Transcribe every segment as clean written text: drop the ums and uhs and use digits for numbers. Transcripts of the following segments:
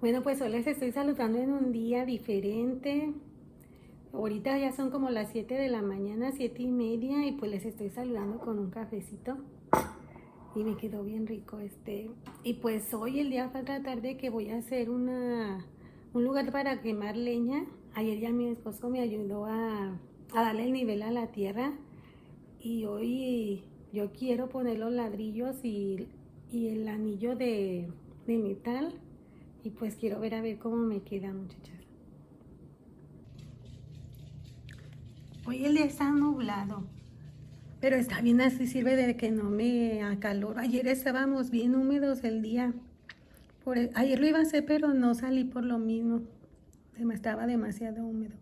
Bueno, pues hoy les estoy saludando en un día diferente. Ahorita ya son como las 7 de la mañana, 7:30, y pues les estoy saludando con un cafecito. Y me quedó bien rico este. Y pues hoy el día va a tratar de que voy a hacer un lugar para quemar leña. Ayer ya mi esposo me ayudó a darle el nivel a la tierra. Y hoy yo quiero poner los ladrillos y el anillo de metal. Y pues quiero ver a ver cómo me queda, muchachas. Hoy el día está nublado, pero está bien, así sirve de que no me acaloro. Ayer estábamos bien húmedos el día. Ayer lo iba a hacer, pero no salí por lo mismo. Estaba demasiado húmedo.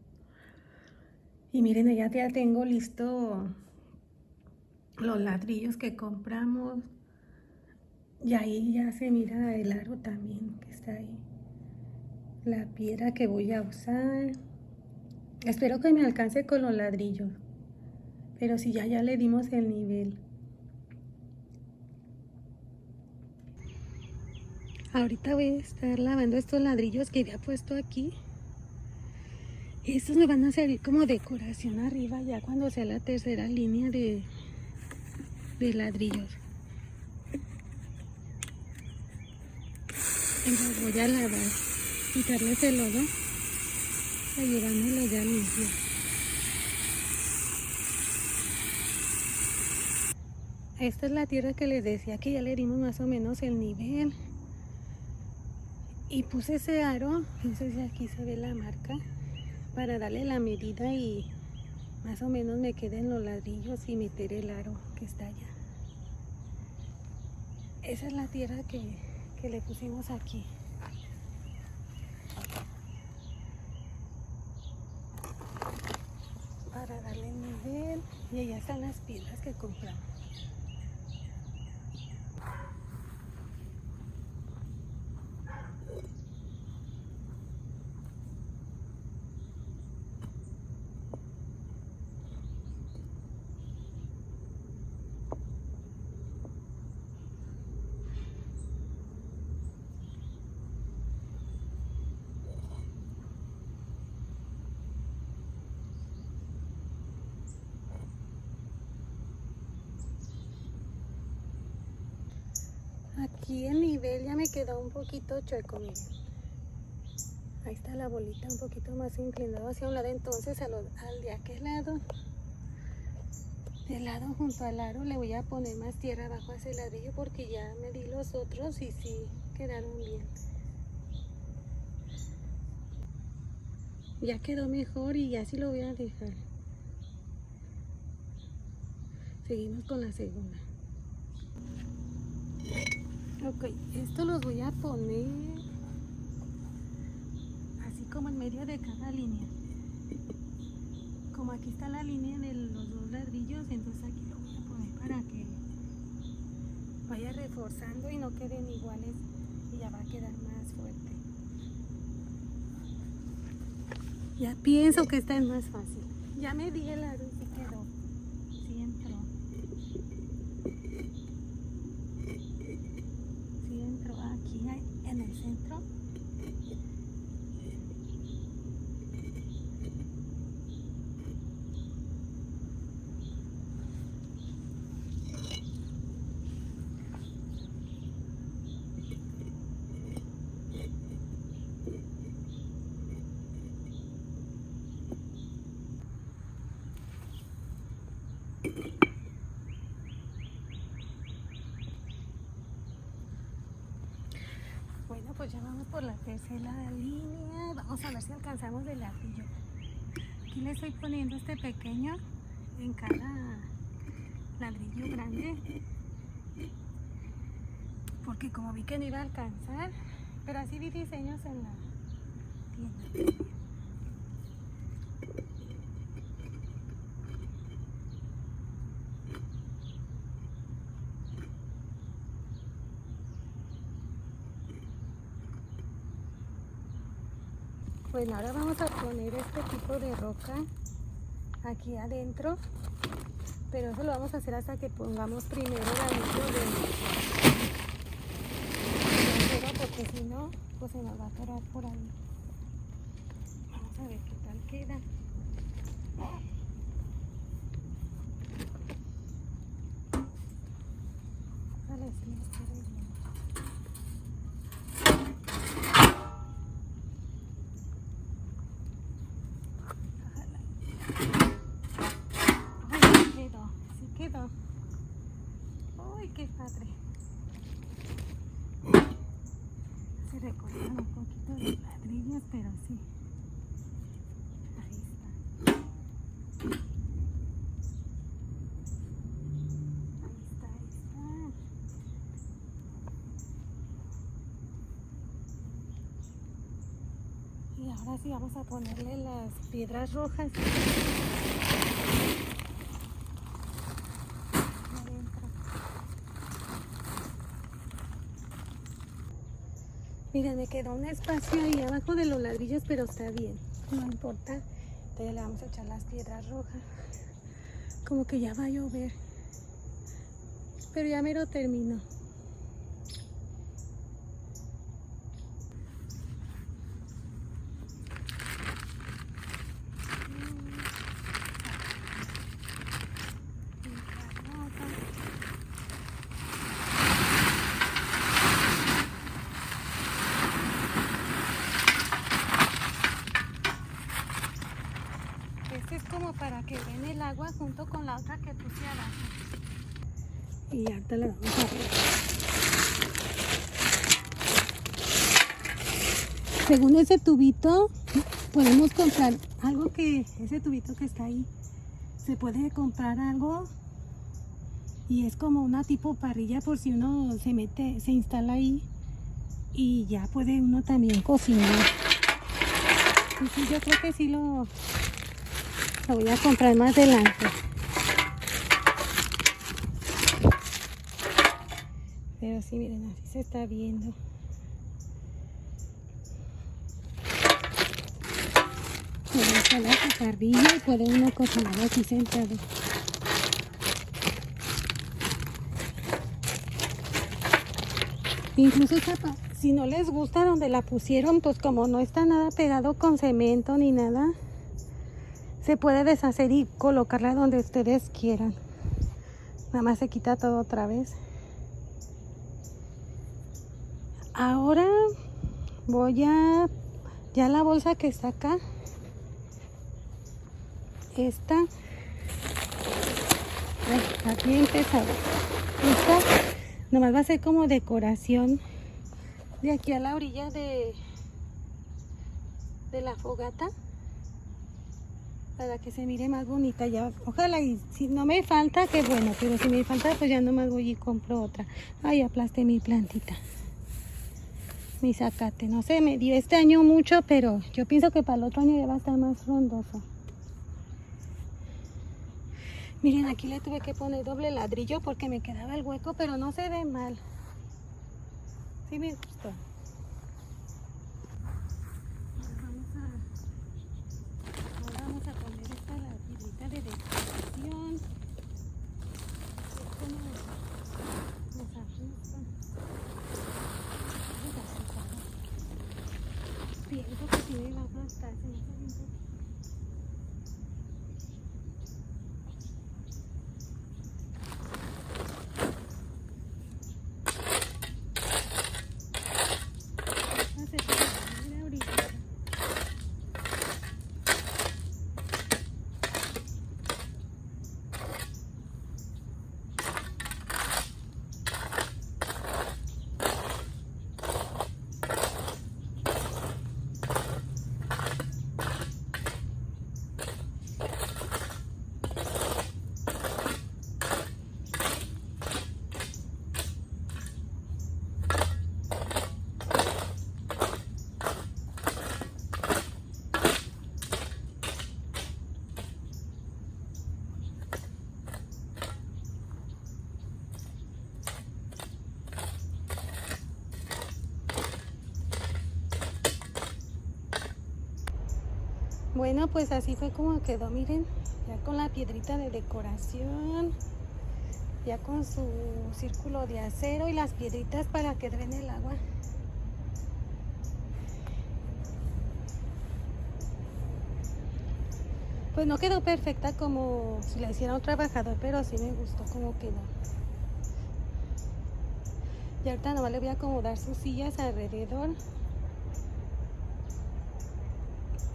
Y miren, ya tengo listo los ladrillos que compramos. Y ahí ya se mira el aro también que está ahí. La piedra que voy a usar. Espero que me alcance con los ladrillos. Pero si ya le dimos el nivel. Ahorita voy a estar lavando estos ladrillos que había puesto aquí. Estos me van a servir como decoración arriba ya cuando sea la tercera línea de ladrillos. Entonces voy a lavar, quitarles el lodo para llevármelo ya limpio. Esta es la tierra que les decía que ya le dimos más o menos el nivel. Y puse ese aro, no sé si aquí se ve la marca, para darle la medida y más o menos me queden los ladrillos y meter el aro que está allá. Esa es la tierra que le pusimos aquí. Para darle nivel. Y allá están las piedras que compramos. Aquí el nivel ya me quedó un poquito chueco, miren. Ahí está la bolita un poquito más inclinado hacia un lado, entonces al de aquel lado, del lado junto al aro, le voy a poner más tierra abajo a ese ladrillo porque ya medí los otros y sí quedaron bien. Ya quedó mejor y ya sí lo voy a dejar. Seguimos con la segunda. Ok, esto los voy a poner así como en medio de cada línea. Como aquí está la línea de los dos ladrillos, entonces aquí lo voy a poner para que vaya reforzando y no queden iguales y ya va a quedar más fuerte. Ya pienso que esta es más fácil. Ya me di el aro y sí quedó. Sí entró. Sí entró aquí en el centro. Bueno, pues ya vamos por la tercera línea. Vamos a ver si alcanzamos el ladrillo. Aquí le estoy poniendo este pequeño en cada ladrillo grande. Porque como vi que no iba a alcanzar, pero así vi diseños en la tienda. Bueno, ahora vamos a poner este tipo de roca aquí adentro, pero eso lo vamos a hacer hasta que pongamos primero el anillo de acero, porque si no, pues se nos va a atorar por ahí. Vamos a ver qué tal queda. Ojalá sí nos quede bien. Ay, sí quedó. Uy, qué padre. Se recortaron un poquito de ladrillos, pero sí. Ahí está. Ahí está. Y ahora sí vamos a ponerle las piedras rojas. Miren, me quedó un espacio ahí abajo de los ladrillos, pero está bien, no importa. Entonces le vamos a echar las piedras rojas. Como que ya va a llover, pero ya mero terminó. Este es como para que drene el agua junto con la otra que puse abajo. Y ahorita la vamos a ver. Según ese tubito, podemos comprar algo que, ese tubito que está ahí, se puede comprar algo y es como una tipo parrilla por si uno se mete, se instala ahí y ya puede uno también cocinar. Y sí, yo creo que sí lo voy a comprar más adelante. Pero sí, miren, así se está viendo. Se instala su parrilla y puede uno cocinar aquí sentado. Incluso si no les gusta donde la pusieron, pues como no está nada pegado con cemento ni nada, se puede deshacer y colocarla donde ustedes quieran. Nada más se quita todo otra vez. Ahora voy a... Ya la bolsa que está acá, esta, está bien pesada. Esta nomás va a ser como decoración de aquí a la orilla de la fogata, para que se mire más bonita. Ya, ojalá, y si no me falta, qué bueno, pero si me falta, pues ya nomás voy y compro otra. Ay, aplasté mi plantita, mi zacate. No sé, me dio este año mucho, pero yo pienso que para el otro año ya va a estar más frondoso. Miren, aquí le tuve que poner doble ladrillo porque me quedaba el hueco, pero no se ve mal. Sí me gustó. Vamos a poner esta la piedrita de decoración. Nos ajusta. Pienso que sí me va a aplastar. Bueno, pues así fue como quedó, miren, ya con la piedrita de decoración, ya con su círculo de acero y las piedritas para que drene el agua. Pues no quedó perfecta como si la hiciera un trabajador, pero sí me gustó como quedó. Y ahorita nomás le voy a acomodar sus sillas alrededor.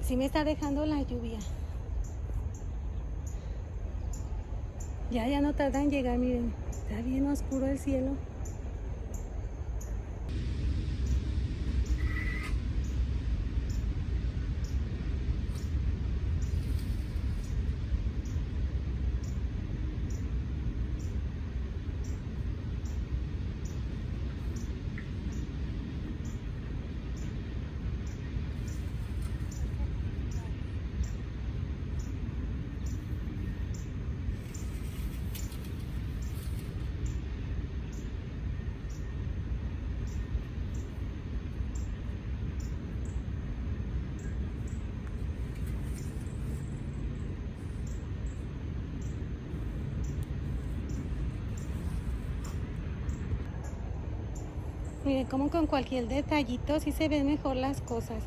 Sí me está dejando la lluvia. Ya no tarda en llegar, miren. Está bien oscuro el cielo. Miren, como con cualquier detallito sí se ven mejor las cosas.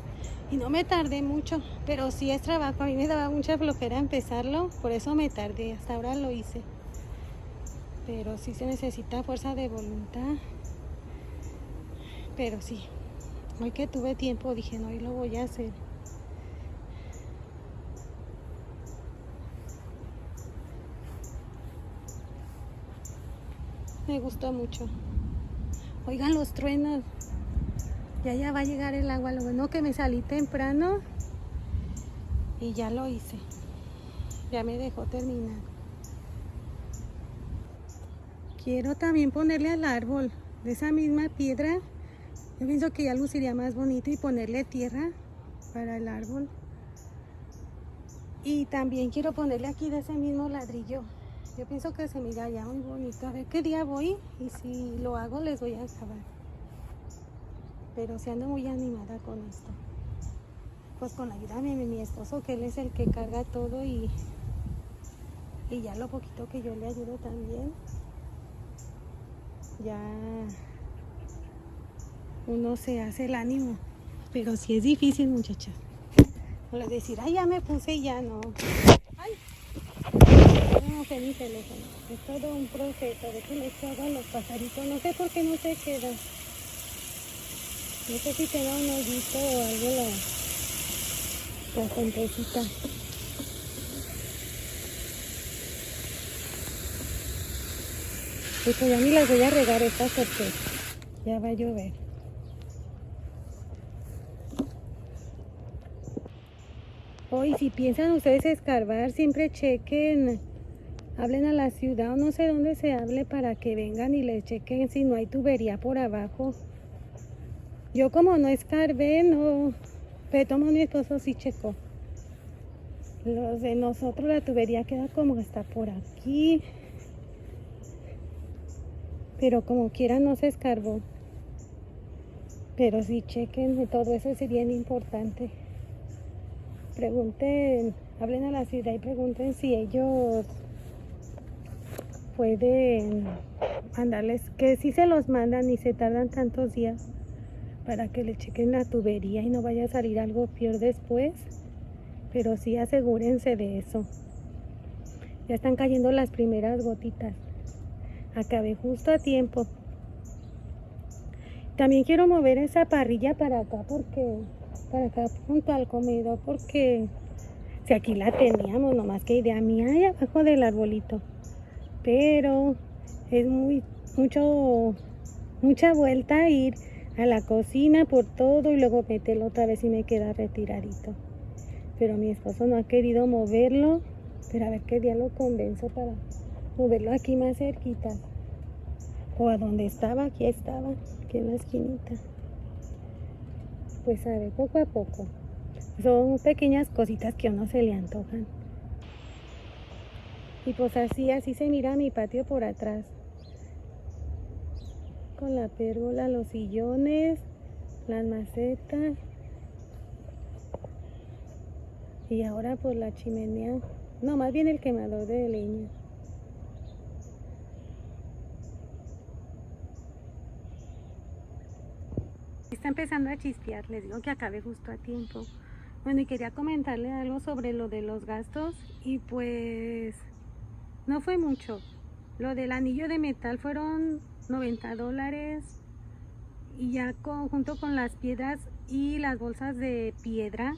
Y no me tardé mucho, pero sí es trabajo. A mí me daba mucha flojera empezarlo, por eso me tardé. Hasta ahora lo hice. Pero sí se necesita fuerza de voluntad. Pero sí, hoy que tuve tiempo dije, no, hoy lo voy a hacer. Me gustó mucho. Oigan los truenos. Ya va a llegar el agua. Lo bueno que me salí temprano y ya lo hice. Ya me dejó terminar. Quiero también ponerle al árbol de esa misma piedra. Yo pienso que ya luciría más bonito y ponerle tierra para el árbol. Y también quiero ponerle aquí de ese mismo ladrillo. Yo pienso que se mira ya muy bonito. A ver qué día voy y si lo hago les voy a acabar. Pero sí ando muy animada con esto. Pues con la ayuda de mi esposo, que él es el que carga todo y ya lo poquito que yo le ayudo también. Ya uno se hace el ánimo. Pero sí es difícil, muchachas. No les decir, ay, ya me puse y ya no. Ay, no sé mi teléfono. Es todo un proceso. De que le hago a los pajaritos. No sé por qué no se quedan. No sé si tenga un hoyito o algo la fuentecita. Y pues ya ni las voy a regar estas porque ya va a llover. Hoy si piensan ustedes escarbar, siempre chequen, hablen a la ciudad o no sé dónde se hable para que vengan y les chequen si no hay tubería por abajo. Yo como no escarbé, no, pero tomo mi esposo sí checó. Los de nosotros la tubería queda como hasta por aquí. Pero como quiera no se escarbó. Pero sí chequen, todo eso es bien importante. Pregunten, hablen a la ciudad y pregunten si ellos pueden mandarles, que si se los mandan y se tardan tantos días para que le chequen la tubería y no vaya a salir algo peor después. Pero sí asegúrense de eso. Ya están cayendo las primeras gotitas. Acabé justo a tiempo. También quiero mover esa parrilla para acá junto al comedor, porque si aquí la teníamos, nomás que idea mía, ahí abajo del arbolito. Pero es mucha vuelta a ir a la cocina por todo y luego meterlo otra vez y me queda retiradito. Pero mi esposo no ha querido moverlo, pero a ver qué día lo convenzo para moverlo aquí más cerquita. O a donde estaba, aquí en la esquinita. Pues a ver, poco a poco. Son pequeñas cositas que a uno se le antojan. Y pues así se mira mi patio por atrás. Con la pérgola, los sillones, las macetas. Y ahora pues la chimenea. No, más bien el quemador de leña. Está empezando a chispear, les digo que acabé justo a tiempo. Bueno, y quería comentarle algo sobre lo de los gastos y pues no fue mucho. Lo del anillo de metal fueron $90 y ya junto con las piedras y las bolsas de piedra,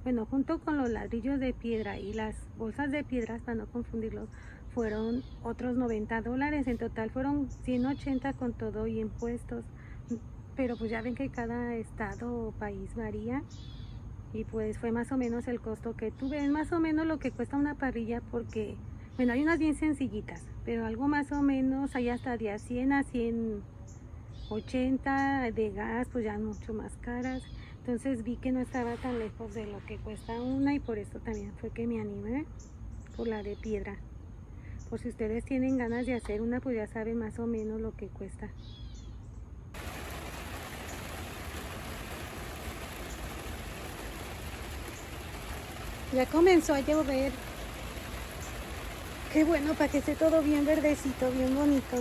bueno, junto con los ladrillos de piedra y las bolsas de piedras, para no confundirlos, fueron otros $90. En total fueron 180 con todo y impuestos. Pero pues ya ven que cada estado o país varía. Y pues fue más o menos el costo que tuve. Es más o menos lo que cuesta una parrilla porque, bueno, hay unas bien sencillitas, pero algo más o menos hay hasta de a 100 a 180 de gas, pues ya mucho más caras. Entonces vi que no estaba tan lejos de lo que cuesta una y por eso también fue que me animé por la de piedra. Por si ustedes tienen ganas de hacer una, pues ya saben más o menos lo que cuesta. Ya comenzó a llover. Qué bueno, para que esté todo bien verdecito, bien bonito.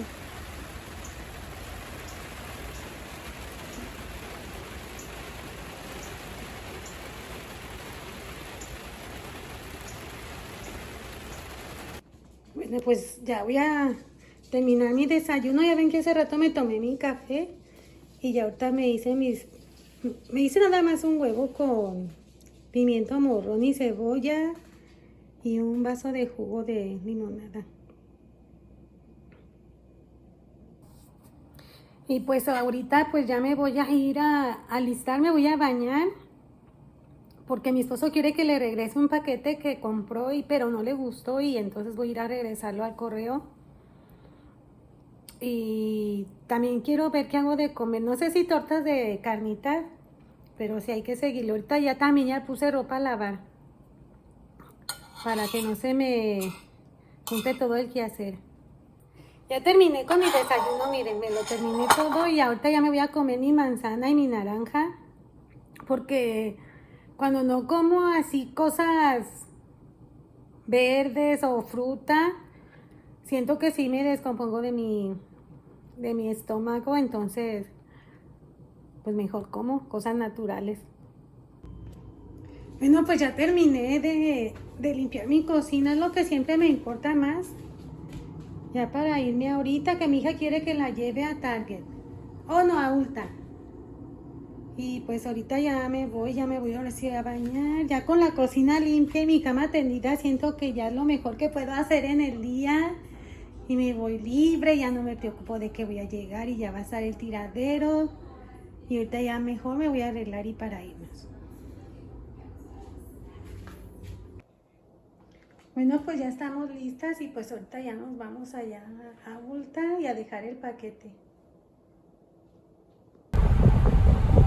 Bueno, pues ya voy a terminar mi desayuno. Ya ven que hace rato me tomé mi café y ya ahorita me hice nada más un huevo con pimiento morrón y cebolla y un vaso de jugo de limonada. Y pues ahorita pues ya me voy a ir a alistar, me voy a bañar porque mi esposo quiere que le regrese un paquete que compró pero no le gustó y entonces voy a ir a regresarlo al correo. Y también quiero ver qué hago de comer, no sé si tortas de carnitas, pero sí hay que seguirlo. Ahorita ya también ya puse ropa a lavar para que no se me junte todo el quehacer. Ya terminé con mi desayuno, miren, me lo terminé todo y ahorita ya me voy a comer mi manzana y mi naranja, porque cuando no como así cosas verdes o fruta, siento que sí me descompongo de mi estómago, entonces pues mejor como cosas naturales. Bueno, pues ya terminé de limpiar mi cocina, es lo que siempre me importa más. Ya para irme ahorita, que mi hija quiere que la lleve a Target. Oh, no, a Ulta. Y pues ahorita ya me voy ahora sí a bañar. Ya con la cocina limpia y mi cama tendida, siento que ya es lo mejor que puedo hacer en el día. Y me voy libre, ya no me preocupo de que voy a llegar y ya va a estar el tiradero. Y ahorita ya mejor me voy a arreglar y para irnos. Bueno, pues ya estamos listas y pues ahorita ya nos vamos allá a Ulta y a dejar el paquete.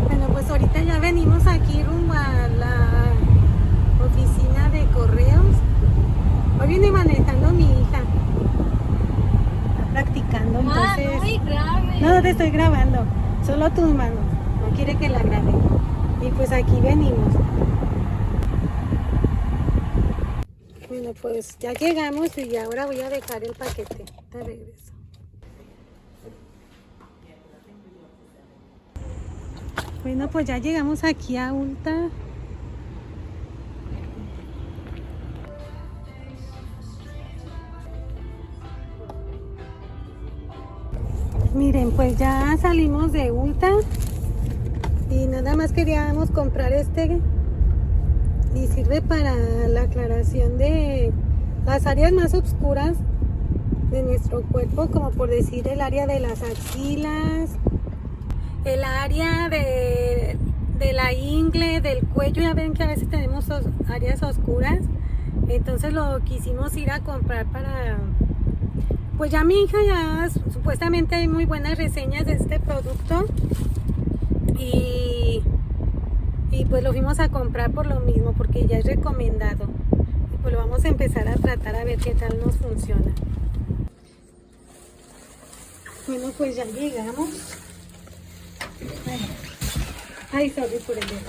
Bueno, pues ahorita ya venimos aquí rumbo a la oficina de correos. Hoy viene manejando mi hija. Está practicando, entonces... No te estoy grabando, solo tus manos. No quiere que la grabe. Y pues aquí venimos. Bueno, pues ya llegamos y ahora voy a dejar el paquete. De regreso. Bueno, pues ya llegamos aquí a Ulta. Miren, pues ya salimos de Ulta y nada más queríamos comprar este y sirve para la aclaración de las áreas más oscuras de nuestro cuerpo, como por decir el área de las axilas, el área de la ingle, del cuello. Ya ven que a veces tenemos áreas oscuras, entonces lo quisimos ir a comprar para... Pues ya mi hija ya supuestamente hay muy buenas reseñas de este producto y pues lo fuimos a comprar por lo mismo, porque ya es recomendado. Y pues lo vamos a empezar a tratar a ver qué tal nos funciona. Bueno, pues ya llegamos. Ay, sorry por el dedo.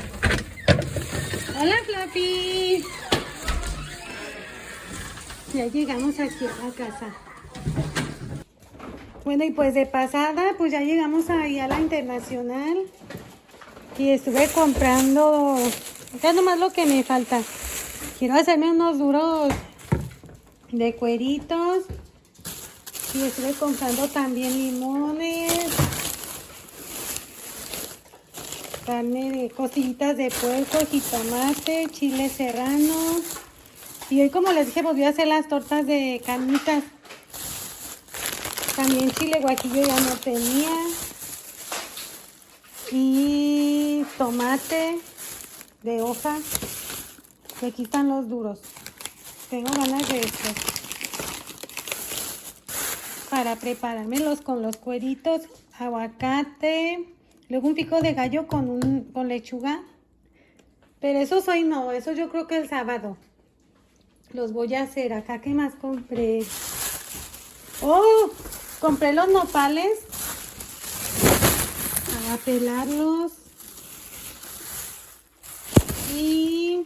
Hola, Flappy. Ya llegamos aquí a la casa. Bueno, y pues de pasada, pues ya llegamos ahí a la Internacional y estuve comprando Acá nomás lo que me falta. Quiero hacerme unos duros de cueritos. Y estuve comprando también limones. Carne de costillitas de puerco, jitomate, chile serrano. Y hoy, como les dije, pues voy a hacer las tortas de carnitas. También chile guajillo ya no tenía. Y tomate de hoja. Y aquí están los duros. Tengo ganas de estos. Para preparármelos con los cueritos, aguacate. Luego un pico de gallo con lechuga. Pero esos hoy no, eso yo creo que el sábado. Los voy a hacer. Acá, ¿qué más compré? ¡Oh! Compré los nopales. A pelarlos. Y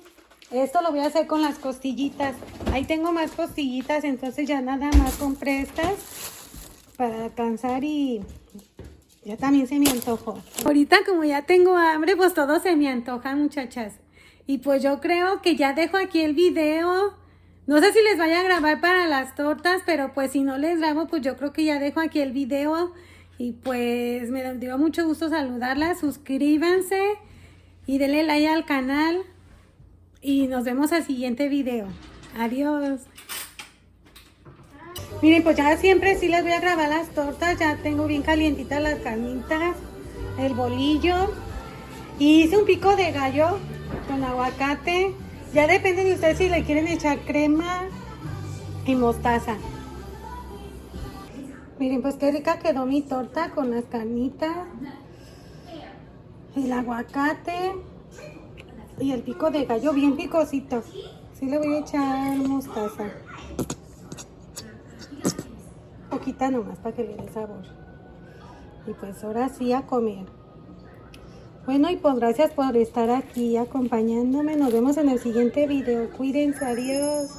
esto lo voy a hacer con las costillitas. Ahí tengo más costillitas, entonces ya nada más compré estas para alcanzar y ya también se me antojó. Ahorita como ya tengo hambre, pues todo se me antoja, muchachas. Y pues yo creo que ya dejo aquí el video. No sé si les vaya a grabar para las tortas, pero pues si no les grabo, pues yo creo que ya dejo aquí el video. Y pues me dio mucho gusto saludarlas. Suscríbanse y denle like al canal. Y nos vemos al siguiente video. Adiós. Miren, pues ya siempre sí les voy a grabar las tortas. Ya tengo bien calientitas las carnitas, el bolillo. Y hice un pico de gallo con aguacate. Ya depende de ustedes si le quieren echar crema y mostaza. Miren, pues qué rica quedó mi torta con las carnitas, el aguacate y el pico de gallo bien picosito. Sí le voy a echar mostaza. Poquita nomás para que le dé sabor. Y pues ahora sí a comer. Bueno, y pues gracias por estar aquí acompañándome. Nos vemos en el siguiente video. Cuídense, adiós.